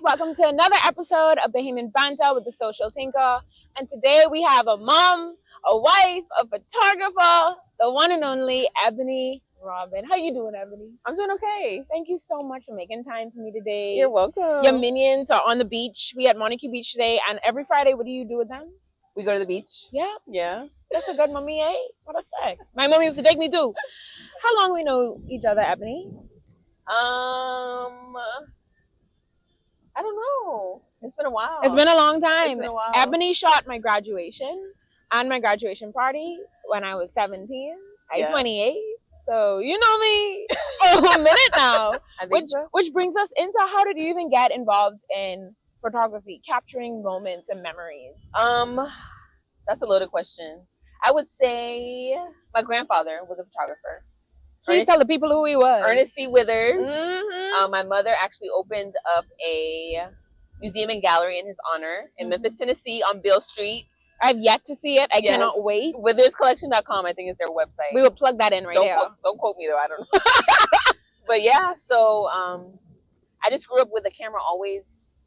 Welcome to another episode of Bahamian Banter with the Social Tinker. And today we have a mom, a wife, a photographer, the one and only Ebony Robin. How you doing, Ebony? I'm doing okay. Thank you so much for making time for me today. You're welcome. Your minions are on the beach. We at Montague Beach today, and every Friday, what do you do with them? We go to the beach. Yeah. Yeah. That's a good mommy, eh? What a fact. My mommy used to take me too. How long we know each other, Ebony? I don't know. It's been a while. It's been a long time. It's been a while. Ebony shot my graduation and my graduation party when I was 17. I'm 28. So you know me for a minute now. Which brings us into how did you even get involved in photography, capturing moments and memories? That's a loaded question. I would say my grandfather was a photographer. Please tell the people who he was. Ernest C. Withers. Mm-hmm. My mother actually opened up a museum and gallery in his honor in Memphis, Tennessee on Beale Street. I've yet to see it. I cannot wait. WithersCollection.com, I think, is their website. We will plug that in there. Don't quote me, though. I don't know. But yeah, so I just grew up with the camera always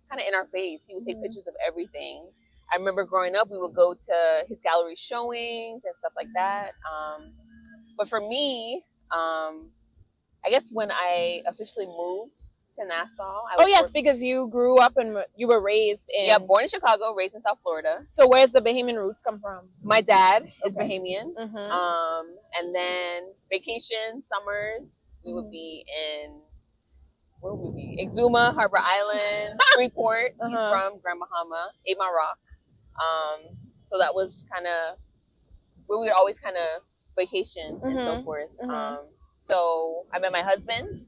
kind of in our face. He would take pictures of everything. I remember growing up, we would go to his gallery showings and stuff like that. But for me, I guess when I officially moved to Nassau. Because you grew up and you were raised in... Yeah, born in Chicago, raised in South Florida. So where's the Bahamian roots come from? My dad is Bahamian. Mm-hmm. And then vacation, summers, we would be in... Where would we be? Exuma, Harbor Island, Freeport. He's from Grand Bahama, 8 Mile Rock. So that was kind of where we would always kind of vacation and so forth. So I met my husband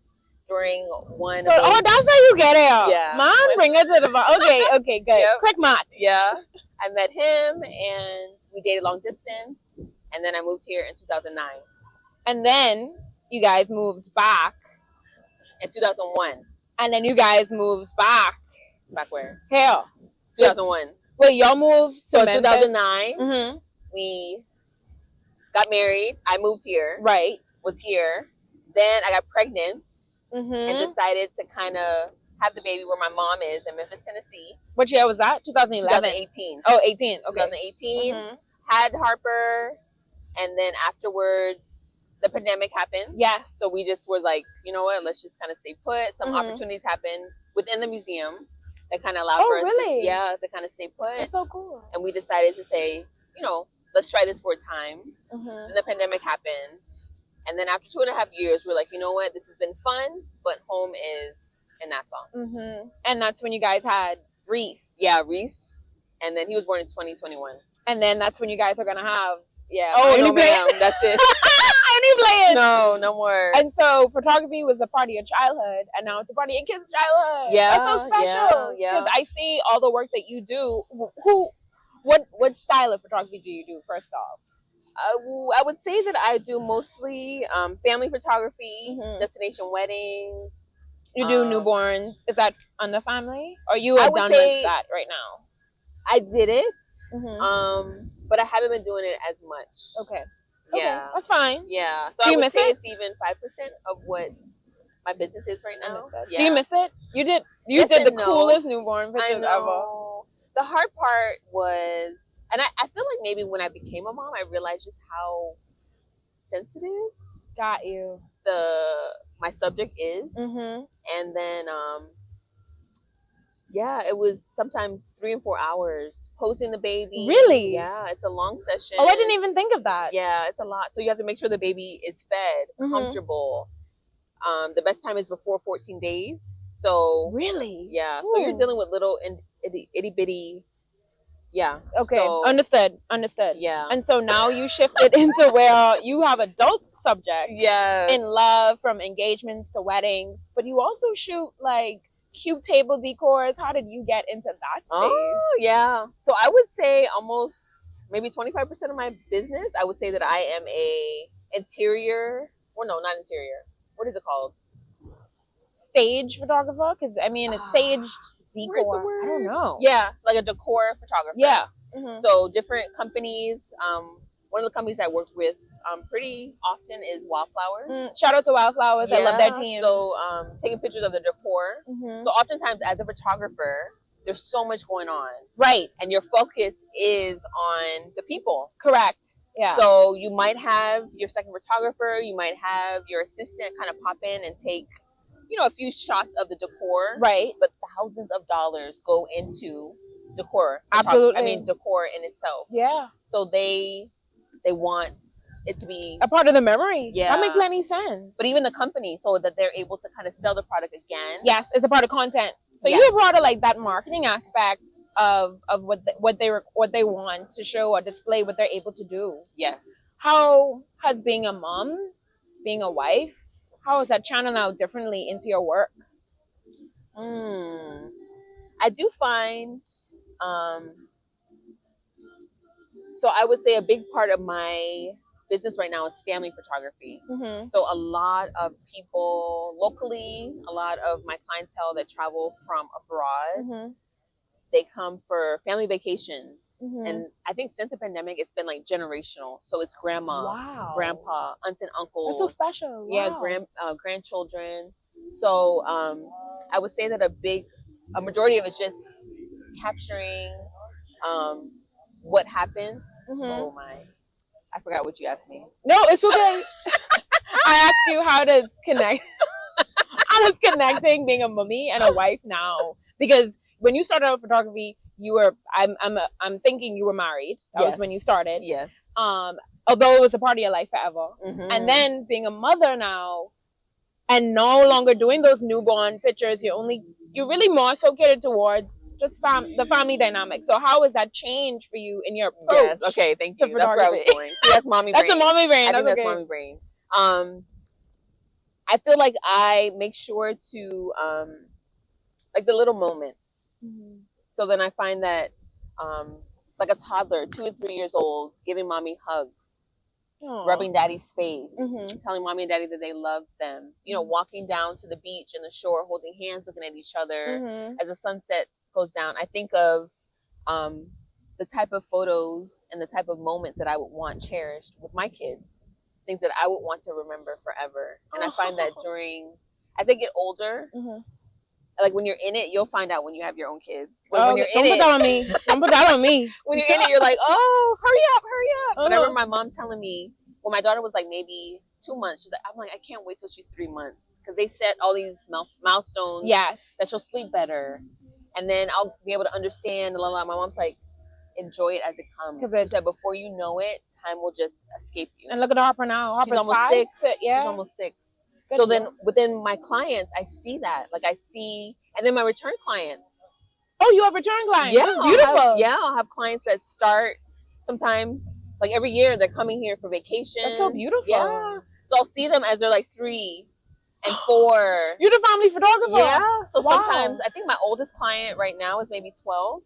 during one. So, that's how you get it. Yeah. Mom, bring her to the. Okay, good. Yep. Quick math. Yeah. I met him and we dated long distance, and then I moved here in 2009. And then you guys moved back in 2001. And then you guys moved back. Back where? Here. 2001. Wait, y'all moved to Memphis? 2009. We got married. I moved here. Right. Was here. Then I got pregnant and decided to kind of have the baby where my mom is in Memphis, Tennessee. What year was that? 2011? 2018. Oh, 18. Okay. 2018. Had Harper. And then afterwards, the pandemic happened. Yes. So we just were like, you know what? Let's just kind of stay put. Some opportunities happened within the museum that kind of allowed for us to kind of stay put. That's so cool. And we decided to say, let's try this for a time. And the pandemic happened. And then after 2.5 years, we're like, you know what? This has been fun, but home is in Nassau. And that's when you guys had Reese. Yeah, Reese. And then he was born in 2021. And then that's when you guys are going to have, no ma'am, that's it. Any playing? No more. And so photography was a part of your childhood, and now it's a part of your kids' childhood. Yeah. That's so special. Yeah. Because I see all the work that you do. What style of photography do you do, first off? I would say that I do mostly family photography, destination weddings. You do newborns. Is that on the family? Or you are done with that right now? I did it, but I haven't been doing it as much. Okay. Yeah. That's fine. Yeah. So do you I would miss say it? It's even 5% of what my business is right now. Yeah. Do you miss it? You did the coolest newborn pictures ever. The hard part was, and I feel like maybe when I became a mom, I realized just how sensitive got you my subject is. And then it was sometimes 3 and 4 hours posting the baby. Really? Yeah, it's a long session. Oh, I didn't even think of that. Yeah, it's a lot. So you have to make sure the baby is fed, comfortable. The best time is before 14 days. So really? Yeah. Ooh. So you're dealing with little itty bitty. Yeah. Okay. So, Understood. Yeah. And so now you shifted into where you have adult subjects. Yeah. In love, from engagements to weddings, but you also shoot like cute table decors. How did you get into that space? Oh, yeah. So I would say almost maybe 25% of my business, I would say that I am a interior. Well, no, not interior. What is it called? Stage photographer? Because I mean, it's staged decor. I don't know. Yeah, like a decor photographer. Yeah. So different companies. One of the companies I worked with pretty often is wildflowers. Shout out to Wildflowers. I love their team. So taking pictures of the decor. So oftentimes as a photographer, there's so much going on. Right. And your focus is on the people. Correct. Yeah. So you might have your second photographer, you might have your assistant kind of pop in and take, a few shots of the decor. Right. But thousands of dollars go into decor. Absolutely. Decor in itself. Yeah. So they want it to be a part of the memory. Yeah. That makes plenty sense. But even the company, so that they're able to kind of sell the product again. Yes, it's a part of content. So you brought to like that marketing aspect of what they want to show or display, what they're able to do. Yes. How has being a mom, being a wife, how is that channeled out differently into your work? I do find, so I would say a big part of my business right now is family photography. So a lot of people locally, a lot of my clientele that travel from abroad, they come for family vacations. And I think since the pandemic, it's been like generational. So it's grandma, grandpa, aunts and uncles. That's so special. Wow. Yeah, grandchildren. So I would say that a majority of it's just capturing what happens. Oh my. I forgot what you asked me. No, it's okay. I asked you how to connect. How does connecting being a mommy and a wife now? Because when you started out photography, you were I'm thinking you were married. That was when you started. Yes. Although it was a part of your life forever. And then being a mother now, and no longer doing those newborn pictures, you're really more so catered towards just the family dynamic. So how has that changed for you in your approach? Yes. Okay, thank you. That's where I was going. See, that's mommy brain. That's a mommy brain. I think that's mommy brain. I feel like I make sure to like the little moments. So then I find that like a toddler, 2 or 3 years old, giving mommy hugs. Aww. Rubbing daddy's face, telling mommy and daddy that they love them. Walking down to the beach and the shore, holding hands, looking at each other as the sunset goes down. I think of the type of photos and the type of moments that I would want cherished with my kids, things that I would want to remember forever. And I find that as they get older, like when you're in it, you'll find out when you have your own kids. When you're don't put that on me. Don't put that on me. When you're in it, you're like, oh, hurry up. But I remember my mom telling me when my daughter was like maybe 2 months, I'm like, I can't wait till she's 3 months. Because they set all these milestones. Yes. That she'll sleep better. And then I'll be able to understand. My mom's like, enjoy it as it comes. Because she said before you know it, time will just escape you. And look at Harper now. Harper's she's almost 5. 6. Yeah. She's almost 6. So then within my clients, I see that. Like and then my return clients. Oh, you have return clients? Yeah. That's beautiful. I'll have clients that start sometimes, like every year, they're coming here for vacation. That's so beautiful. Yeah. So I'll see them as they're like 3 and 4. You're the family photographer? Yeah. So sometimes, I think my oldest client right now is maybe 12.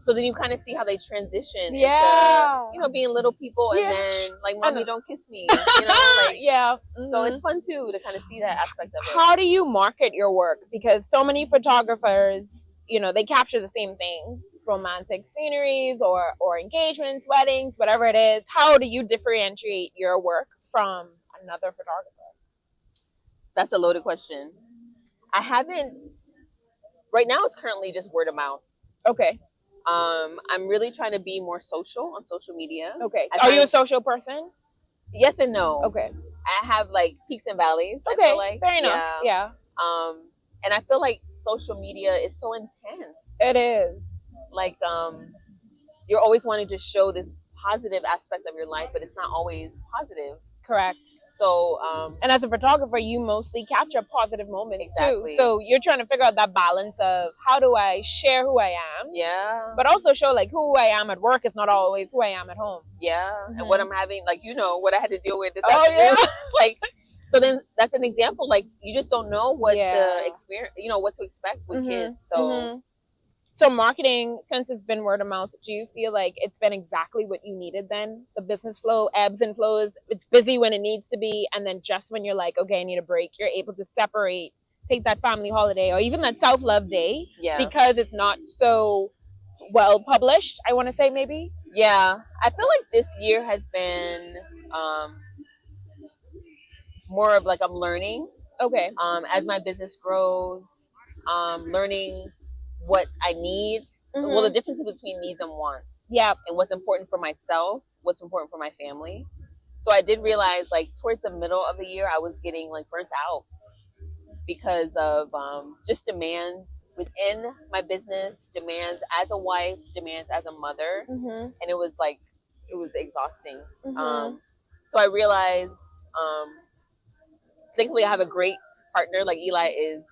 So then you kind of see how they transition into, being little people and then like, mommy, don't kiss me, like, So it's fun too to kind of see that aspect of it. How do you market your work? Because so many photographers, they capture the same things, romantic sceneries or engagements, weddings, whatever it is. How do you differentiate your work from another photographer? That's a loaded question. Right now it's currently just word of mouth. Okay. I'm really trying to be more social on social media. Okay. Are you a social person? Yes and no. Okay. I have like peaks and valleys. Okay. I feel like. Fair enough. Yeah. And I feel like social media is so intense. It is. Like, you're always wanting to show this positive aspect of your life, but it's not always positive. Correct. So, and as a photographer, you mostly capture positive moments too. So you're trying to figure out that balance of how do I share who I am? Yeah. But also show like who I am at work is not always who I am at home. Yeah. And what I'm having, like, what I had to deal with this afternoon. Like, so then that's an example. Like, you just don't know what to experience, what to expect with kids. So. So marketing, since it's been word of mouth, do you feel like it's been exactly what you needed then? The business flow, ebbs and flows, it's busy when it needs to be, and then just when you're like, okay, I need a break, you're able to separate, take that family holiday, or even that self-love day, because it's not so well published, I want to say, maybe. Yeah, I feel like this year has been more of like I'm learning. Okay. As my business grows, learning what I need. Well, the difference between needs and wants. Yeah. And what's important for myself, what's important for my family. So I did realize, like, towards the middle of the year, I was getting like burnt out because of just demands within my business, demands as a wife, demands as a mother, and it was exhausting. So I realized, thankfully, I have a great partner. Like Eli is.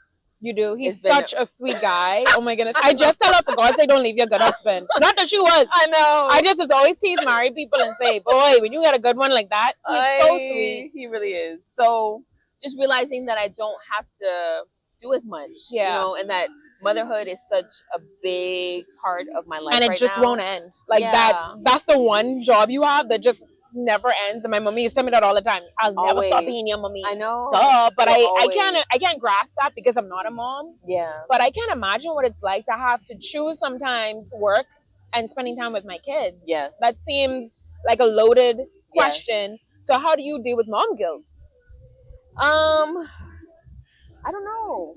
You do. He's such a sweet guy. Oh my goodness. I just tell her, for God's sake, don't leave your good husband. Not that she was. I know. I just always tease married people and say, boy, when you got a good one like that, he's so sweet. He really is. So just realizing that I don't have to do as much. Yeah. You know, and that motherhood is such a big part of my life. And it right just now. won't end. Like that's the one job you have that just never ends. And my mommy used to tell me that all the time. I'll never stop being your mommy. I know. Duh, but I can't grasp that because I'm not a mom. Yeah. But I can't imagine what it's like to have to choose sometimes work and spending time with my kids. Yes. That seems like a loaded question. So how do you deal with mom guilt? I don't know.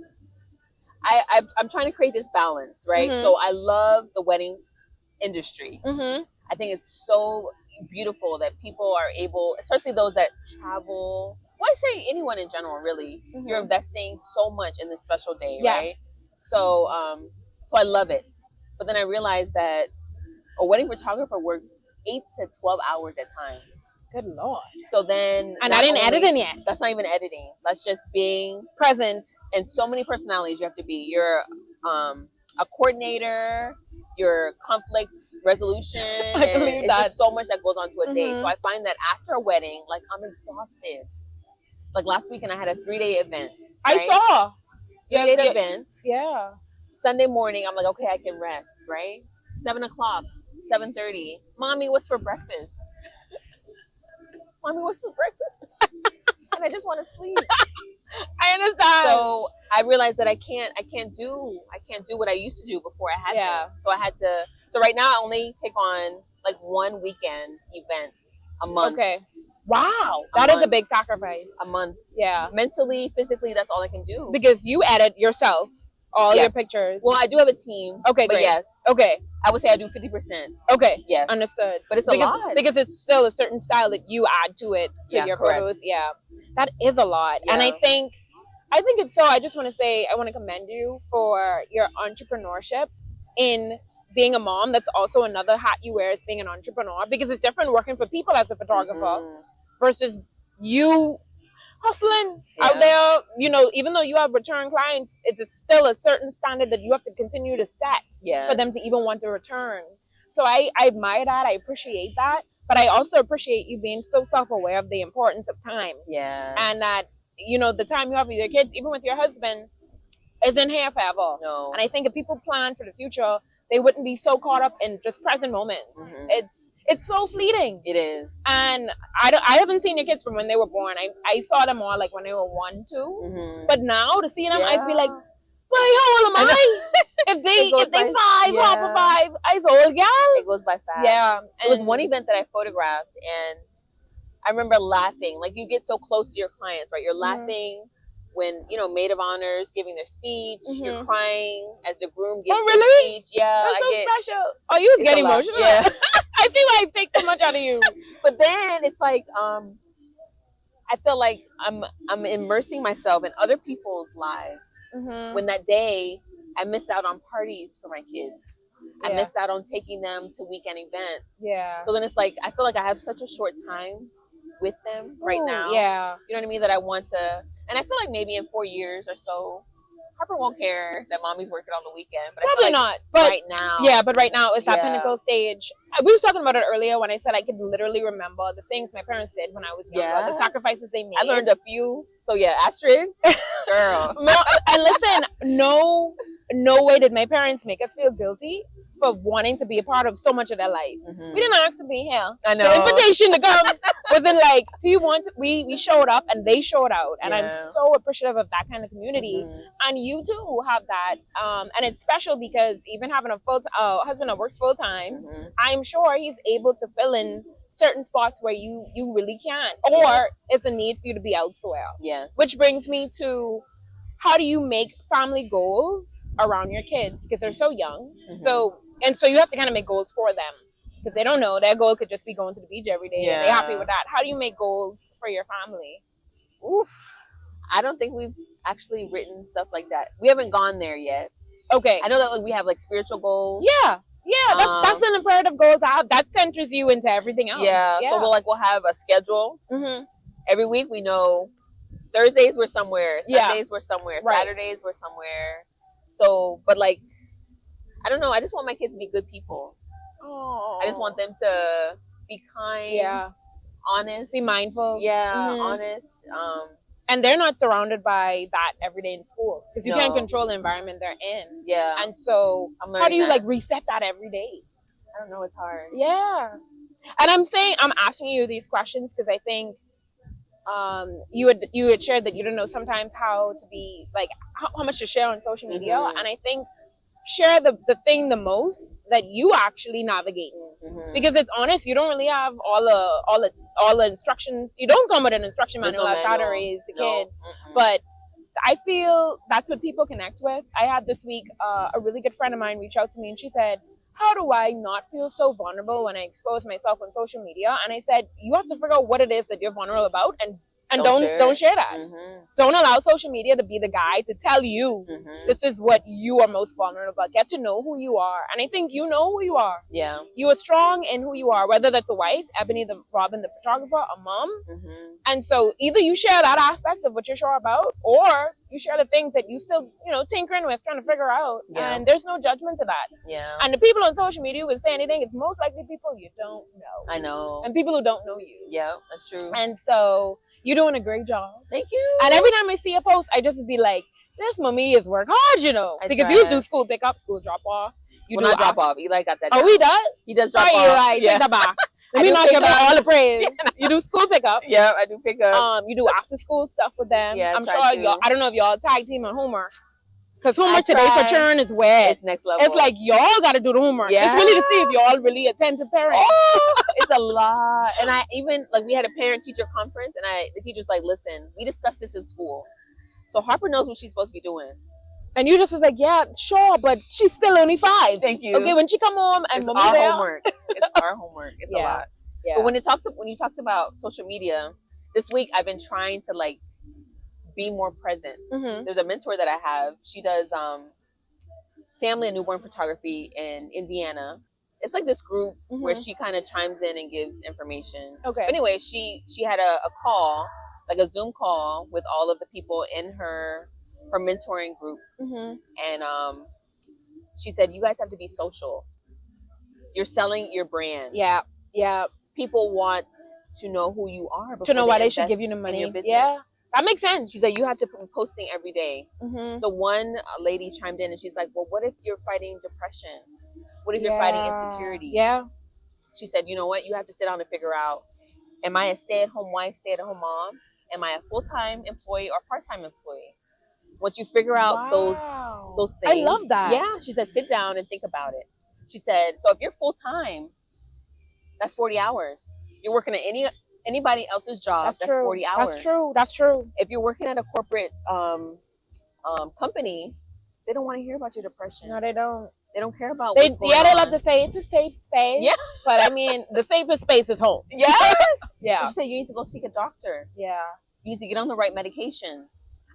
I'm trying to create this balance, right? So I love the wedding industry. I think it's so beautiful that people are able, especially those that travel. Well, I say anyone in general, really. You're investing so much in this special day, right? So, so I love it. But then I realized that a wedding photographer works 8 to 12 hours at times. Good Lord. So then, and I didn't edit it yet. That's not even editing. That's just being present. And so many personalities you have to be. You're a coordinator, your conflict resolution. It's just so much that goes on to a day. So I find that after a wedding, like, I'm exhausted. Like last weekend, I had a 3-day event. Right? I saw. 3-day event. Yeah. Sunday morning, I'm like, okay, I can rest, right? 7 o'clock, 7:30. Mommy, what's for breakfast? Mommy, what's for breakfast? And I just want to sleep. I understand. So I realized that I can't do what I used to do before I had them. So I had to. So right now I only take on like one weekend event a month. Okay. Wow, that is a big sacrifice. A month. Yeah. Mentally, physically, that's all I can do. Because you edit yourself all your pictures. Well, I do have a team. Okay, great. Yes. Okay. I would say I do 50%. Okay. Yes. Understood. But it's a lot. Because it's still a certain style that you add to it, to your photos. Yeah. That is a lot. Yeah. And I think it's so, I just want to say, I want to commend you for your entrepreneurship in being a mom. That's also another hat you wear, is being an entrepreneur, because it's different working for people as a photographer versus you hustling out there. You know, even though you have return clients, it's still a certain standard that you have to continue to set for them to even want to return. So I admire that. I appreciate that. But I also appreciate you being so self-aware of the importance of time. Yeah. And that, you know, the time you have with your kids, even with your husband, isn't here forever. No. And I think if people plan for the future, they wouldn't be so caught up in just present moments. It's so fleeting. It is. And I haven't seen your kids from when they were born. I saw them more like when they were 1, 2. But now to see them, I'd be like, boy, how old am I? if they 5, half of 5, I old girl. It goes by fast. Yeah. It was one event that I photographed, and I remember laughing. Like, you get so close to your clients, right? You're laughing when, you know, maid of honors giving their speech. You're crying as the groom gives his speech. Yeah. That's so special. Oh, you get emotional? Yeah. I feel like I take so much out of you. But then it's like, I feel like I'm immersing myself in other people's lives. When that day I missed out on parties for my kids. I missed out on taking them to weekend events. Yeah. So then it's like, I feel like I have such a short time with them right now. Yeah. You know what I mean? That I want to, and I feel like maybe in 4 years or so, Harper won't care that mommy's working on the weekend. But probably I feel like not. But right now. Yeah, but right now it's that pinnacle stage. we was talking about it earlier when I said I could literally remember the things my parents did when I was younger, the sacrifices they made. I learned a few. So yeah, Astrid, girl. No, and listen, no way did my parents make us feel guilty for wanting to be a part of so much of their life. Mm-hmm. We didn't ask to be here. I know. The invitation to come wasn't like, do you want to? We showed up and they showed out. And I'm so appreciative of that kind of community. Mm-hmm. And you too have that. And it's special because even having a husband that works full time, mm-hmm. I'm sure he's able to fill in certain spots where you really can't. Or it's a need for you to be elsewhere. Yes. Which brings me to, how do you make family goals around your kids? Because they're so young. Mm-hmm. So you have to kind of make goals for them. Because they don't know. Their goal could just be going to the beach every day. Yeah. And they're happy with that. How do you make goals for your family? Oof. I don't think we've actually written stuff like that. We haven't gone there yet. Okay. I know that we have like spiritual goals. Yeah. Yeah, that's an imperative goal to have. That centers you into everything else. Yeah. So we'll have a schedule. Mm-hmm. Every week we know Thursdays we're somewhere. Sundays we're somewhere. Right. Saturdays we're somewhere. So, but like, I don't know. I just want my kids to be good people. Oh. I just want them to be kind, honest, be mindful. Yeah, mm-hmm. honest. And they're not surrounded by that every day in school because you can't control the environment they're in. Yeah. And so, how do you like reset that every day? I don't know. It's hard. Yeah. And I'm asking you these questions because I think you had shared that you don't know sometimes how to be like how much to share on social media, mm-hmm. and I think share the thing the most that you actually navigate, mm-hmm. because it's honest. You don't really have all the instructions. You don't come with an instruction manual on how to raise a kid, mm-hmm. but I feel that's what people connect with. I had this week a really good friend of mine reach out to me and she said, how do I not feel so vulnerable when I expose myself on social media? And I said, you have to figure out what it is that you're vulnerable about and don't share that. Mm-hmm. Don't allow social media to be the guide to tell you, mm-hmm. this is what you are most vulnerable about. Get to know who you are. And I think you know who you are. Yeah. You are strong in who you are, whether that's a wife, Ebony Robin the photographer, a mom. Mm-hmm. And so either you share that aspect of what you're sure about, or you share the things that you still, tinkering with, trying to figure out. Yeah. And there's no judgment to that. Yeah. And the people on social media who would say anything, it's most likely people you don't know. I know. And people who don't know you. Yeah, that's true. And so you're doing a great job. Thank you. And every time I see a post, I just be like, this mommy is work hard, because you do school pick up, school drop off. You do not drop off. Eli got that. Oh, he does? He does drop off. Eli, take that back. Let me not give her all the praise. You do school pickup. Yeah, I do pick up. You do after school stuff with them. Yeah, I'm sure y'all. I don't know if y'all tag team on homework. Because homework today for churn is where it's next level. It's like y'all got to do the homework. Yeah. It's really to see if y'all really attend to parents. Oh, it's a lot. And I even we had a parent-teacher conference, and the teacher's like, "Listen, we discussed this in school, so Harper knows what she's supposed to be doing." And you just was like, "Yeah, sure, but she's still only 5." Thank you. Okay, when she come home and it's our homework. It's our homework. It's a lot. Yeah. But when you talked about social media, this week I've been trying to be more present. Mm-hmm. There's a mentor that I have. She does family and newborn photography in Indiana. It's like this group, mm-hmm. where she kind of chimes in and gives information. Okay. But anyway, she had a call, like a Zoom call with all of the people in her mentoring group. Mm-hmm. And she said, you guys have to be social. You're selling your brand. Yeah. Yeah. People want to know who you are. To know why they should give you the money. Yeah. That makes sense. She said, you have to be posting every day. Mm-hmm. So one lady chimed in and she's like, well, what if you're fighting depression? What if you're fighting insecurity? Yeah. She said, you know what? You have to sit down and figure out, am I a stay-at-home wife, stay-at-home mom? Am I a full-time employee or part-time employee? Once you figure out those things. I love that. Yeah. She said, sit down and think about it. She said, so if you're full-time, that's 40 hours. You're working at anybody else's job, that's 40 hours. That's true. If you're working at a corporate company, they don't want to hear about your depression. No, they don't. They don't care about what's going on. They love to say it's a safe space. Yeah. But I mean, the safest space is home. Yes. Yeah. She said you need to go seek a doctor. Yeah. You need to get on the right medications.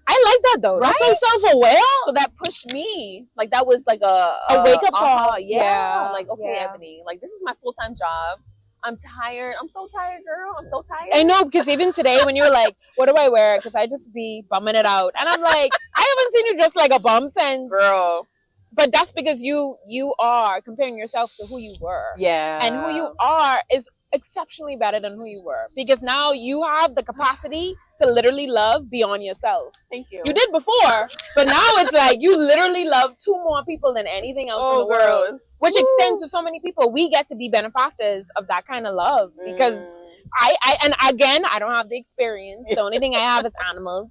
I like that though. Right? That's so self-aware. So that pushed me. That was like a wake-up call. Yeah. Okay, Ebony. This is my full-time job. I'm tired. I'm so tired, girl. I'm so tired. I know, because even today when you were like, what do I wear? Because I just be bumming it out. And I'm like, I haven't seen you dressed like a bum since. Girl. but that's because you are comparing yourself to who you were. Yeah. And who you are is exceptionally better than who you were, because now you have the capacity to literally love beyond yourself. Thank you. You did before, but now it's like you literally love 2 more people than anything else in the world, which extends to so many people. We get to be benefactors of that kind of love, because I and again, I don't have the experience. The only thing I have is animals,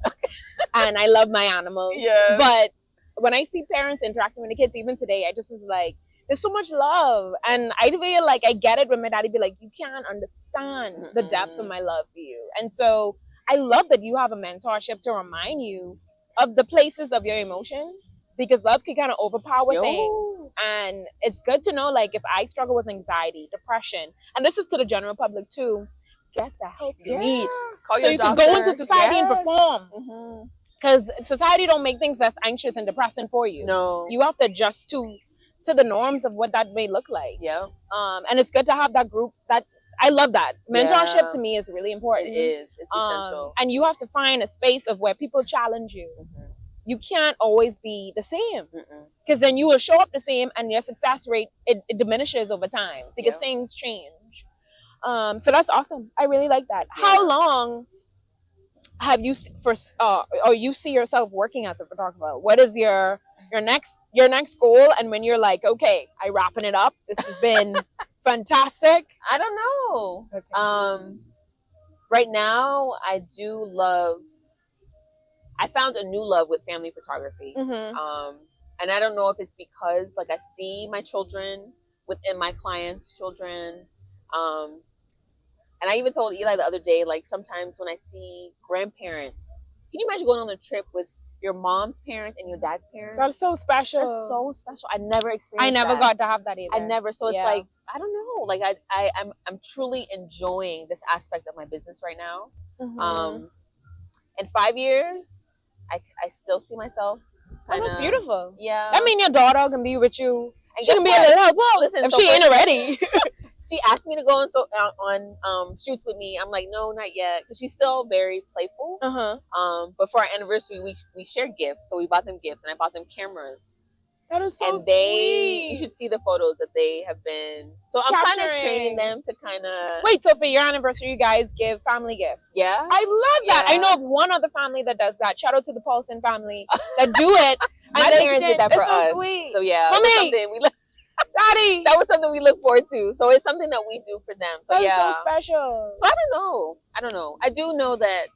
and I love my animals. Yeah. But when I see parents interacting with the kids, even today, I just was like, there's so much love. And I feel like I get it when my daddy be like, you can't understand the depth of my love for you. And so I love that you have a mentorship to remind you of the places of your emotions, because love can kind of overpower things. And it's good to know, like, if I struggle with anxiety, depression, and this is to the general public too, get the help you need. So you can go into society and perform. Because society don't make things that's anxious and depressing for you. No. You have to adjust to the norms of what that may look like. Yeah. And it's good to have that group. That I love that. Mentorship to me is really important. It is. It's essential. And you have to find a space of where people challenge you. You can't always be the same, because then you will show up the same and your success rate it diminishes over time, because things change. So that's awesome. I really like that. Yeah. How long have you or you see yourself working as a photographer? What is your next goal? And when you're like, okay, I wrapping it up, this has been fantastic. I don't know. Okay. Right now I found a new love with family photography. And I don't know if it's because, like, I see my children within my clients' children. And I even told Eli the other day, like, sometimes when I see grandparents, can you imagine going on a trip with your mom's parents and your dad's parents? That's so special. That's so special. I never experienced I never got to have that either. I never. So it's like, I don't know. Like, I'm truly enjoying this aspect of my business right now. In 5 years, I still see myself. That's beautiful. Yeah. I mean, your daughter can be with you. And she can be a little help. Well, listen, if she ain't already. She asked me to go on shoots with me. I'm like, no, not yet, because she's still very playful. But for our anniversary, we shared gifts, so we bought them gifts, and I bought them cameras. That is so sweet. You should see the photos that they have been. So I'm kind of training them to kind of. Wait, so for your anniversary, you guys give family gifts? Yeah. I love that. I know of one other family that does that. Shout out to the Paulson family that do it. My parents did that for us. Sweet. So yeah, Mommy, Daddy, that was something we look forward to. So it's something that we do for them. So that's so special. So I don't know. I do know that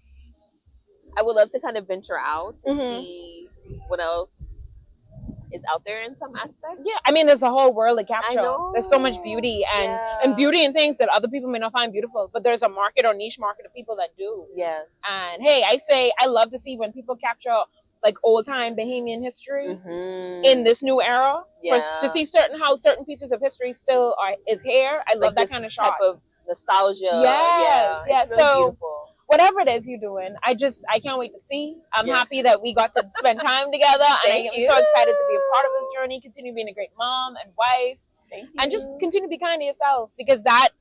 I would love to kind of venture out to see what else is out there in some aspects. Yeah, I mean, there's a whole world to capture. I know. There's so much beauty and beauty in things that other people may not find beautiful, but there's a market or niche market of people that do. Yes. And hey, I love to see when people capture like old time Bahamian history in this new era. Yeah. To see how certain pieces of history still is here. I love that kind of shot. Type of nostalgia. Yes. Yeah. Really so beautiful. Whatever it is you're doing, I can't wait to see. I'm happy that we got to spend time together. And I'm so excited to be a part of this journey, continue being a great mom and wife. Thank you. And just continue to be kind to yourself, because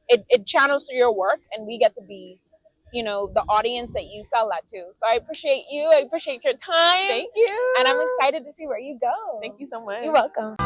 it channels through your work, and we get to be, the audience that you sell that to. So I appreciate you. I appreciate your time. Thank you. And I'm excited to see where you go. Thank you so much. You're welcome.